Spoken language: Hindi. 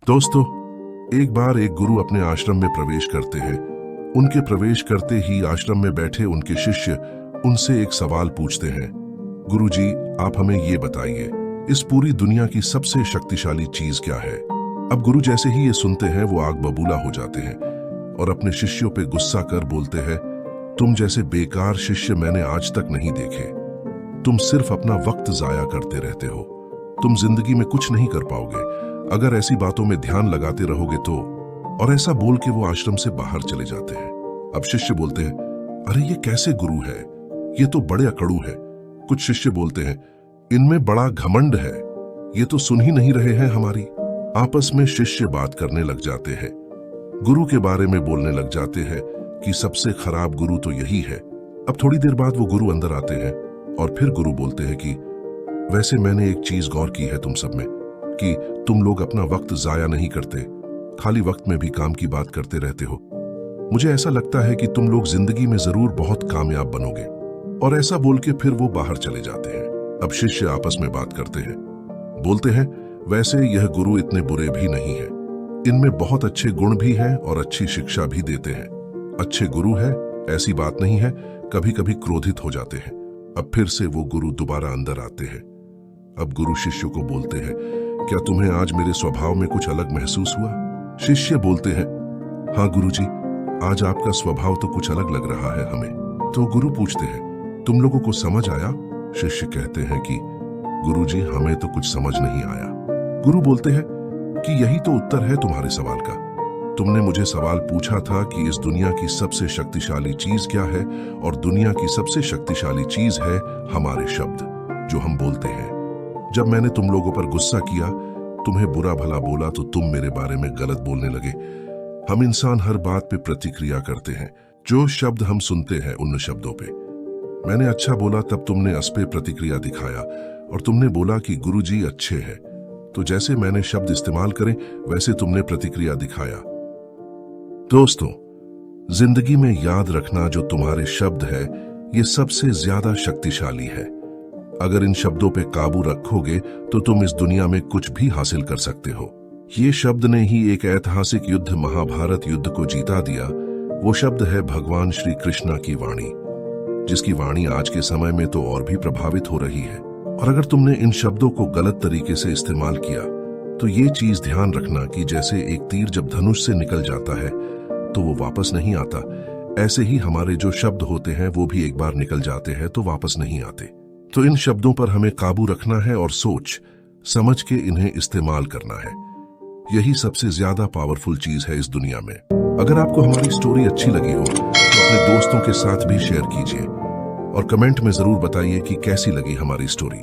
दोस्तों, एक बार एक गुरु अपने आश्रम में प्रवेश करते हैं। उनके प्रवेश करते ही आश्रम में बैठे उनके शिष्य उनसे एक सवाल पूछते हैं। गुरुजी, आप हमें ये बताइए, इस पूरी दुनिया की सबसे शक्तिशाली चीज क्या है? अब गुरु जैसे ही ये सुनते हैं वो आग बबूला हो जाते हैं और अपने शिष्यों पे गुस्सा कर बोलते हैं, तुम जैसे बेकार शिष्य मैंने आज तक नहीं देखे। तुम सिर्फ अपना वक्त जाया करते रहते हो। तुम जिंदगी में कुछ नहीं कर पाओगे अगर ऐसी बातों में ध्यान लगाते रहोगे तो। और ऐसा बोल के वो आश्रम से बाहर चले जाते हैं। अब शिष्य बोलते हैं, अरे ये कैसे गुरु है, ये तो बड़े अकड़ू है। कुछ शिष्य बोलते हैं, इनमें बड़ा घमंड है, ये तो सुन ही नहीं रहे हैं हमारी। आपस में शिष्य बात करने लग जाते हैं, गुरु के बारे में बोलने लग जाते हैं कि सबसे खराब गुरु तो यही है। अब थोड़ी देर बाद वो गुरु अंदर आते हैं और फिर गुरु बोलते हैं कि वैसे मैंने एक चीज गौर की है तुम सब में, कि तुम लोग अपना वक्त जाया नहीं करते, खाली वक्त में भी काम की बात करते रहते हो। मुझे ऐसा लगता है कि तुम लोग जिंदगी में जरूर बहुत कामयाब बनोगे। और ऐसा बोल के फिर वो बाहर चले जाते हैं। अब शिष्य आपस में बात करते हैं, बोलते हैं, वैसे यह गुरु इतने बुरे भी नहीं है, इनमें बहुत अच्छे गुण भी हैं और अच्छी शिक्षा भी देते हैं। अच्छे गुरु है, ऐसी बात नहीं है, कभी कभी क्रोधित हो जाते हैं। अब फिर से वो गुरु दोबारा अंदर आते हैं। अब गुरु शिष्य को बोलते हैं, क्या तुम्हें आज मेरे स्वभाव में कुछ अलग महसूस हुआ? शिष्य बोलते हैं, हाँ गुरुजी, आज आपका स्वभाव तो कुछ अलग लग रहा है हमें। तो गुरु पूछते हैं, तुम लोगों को समझ आया? शिष्य कहते हैं कि गुरुजी, हमें तो कुछ समझ नहीं आया। गुरु बोलते हैं कि यही तो उत्तर है तुम्हारे सवाल का। तुमने मुझे सवाल पूछा था कि इस दुनिया की सबसे शक्तिशाली चीज क्या है, और दुनिया की सबसे शक्तिशाली चीज है हमारे शब्द, जो हम बोलते हैं। जब मैंने तुम लोगों पर गुस्सा किया, तुम्हें बुरा भला बोला, तो तुम मेरे बारे में गलत बोलने लगे। हम इंसान हर बात पे प्रतिक्रिया करते हैं। जो शब्द हम सुनते हैं उन शब्दों पे। मैंने अच्छा बोला तब तुमने अस पे प्रतिक्रिया दिखाया, और तुमने बोला कि गुरुजी अच्छे हैं, तो जैसे मैंने शब्द इस्तेमाल करे वैसे तुमने प्रतिक्रिया दिखाया। दोस्तों, जिंदगी में याद रखना, जो तुम्हारे शब्द है ये सबसे ज्यादा शक्तिशाली है। अगर इन शब्दों पे काबू रखोगे तो तुम इस दुनिया में कुछ भी हासिल कर सकते हो। ये शब्द ने ही एक ऐतिहासिक युद्ध, महाभारत युद्ध को जीता दिया। वो शब्द है भगवान श्री कृष्णा की वाणी, जिसकी वाणी आज के समय में तो और भी प्रभावित हो रही है। और अगर तुमने इन शब्दों को गलत तरीके से इस्तेमाल किया तो ये चीज ध्यान रखना कि जैसे एक तीर जब धनुष से निकल जाता है तो वो वापस नहीं आता, ऐसे ही हमारे जो शब्द होते हैं वो भी एक बार निकल जाते हैं तो वापस नहीं आते। तो इन शब्दों पर हमें काबू रखना है और सोच समझ के इन्हें इस्तेमाल करना है। यही सबसे ज्यादा पावरफुल चीज है इस दुनिया में। अगर आपको हमारी स्टोरी अच्छी लगी हो तो अपने दोस्तों के साथ भी शेयर कीजिए और कमेंट में जरूर बताइए कि कैसी लगी हमारी स्टोरी।